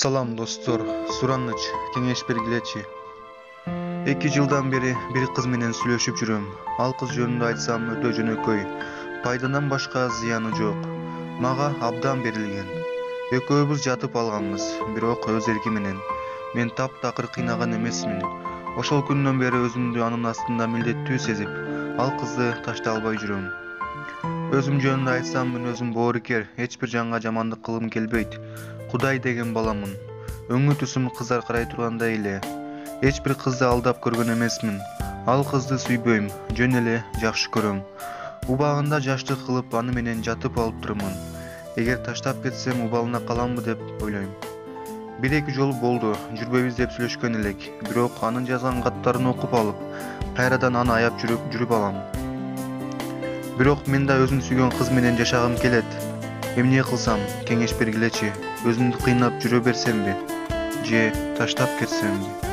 Салам достор, сураныч, кеңеш бергилечи. 2 жылдан бери бир кыз менен сүйлөшүп жүрөм. Ал кыз жөнүндө айтсам өтө жөнөкөй. Пайдадан башка зыяны жок. Мага абдан берилген. Экөөбүз жатып алганбыз, бирок өз эрки менен. Мен таптакыр кыйнаган эмесмин. Ошол күндөн бери өзүмдү анын астында милдеттүү сезип, ал кызды таштай албай жүрөм. Өзүм жөнүндө айтсам, мен өзүм боорукер, эч бир жанга жамандык кылгым келбейт. Кудай деген баламын. Өңү түсүм кыздар карай тургандай эле. Эч бир кызды алдап көргөн эмесмин. Ал кызды сүйбөйм, жөн эле жакшы көрөм. Убагында жаштык кылып аны менен жатып алыптырмын. Эгер таштап кетсем убалына каламбы деп ойлойм. 1-2 жолу болду, жүрбөйбүз деп сүйлөшкөн элек. Бирок анын жазган каттарын окуп алып, кайрадан аны аяп жүрүп алам. Бирок мен да өзүм сүйгөн кыз менен жашагым келет. Эмне кылсам, кеңеш бергилечи. Өзүмдү кыйнап жүрө берсемби же таштап кетсемби?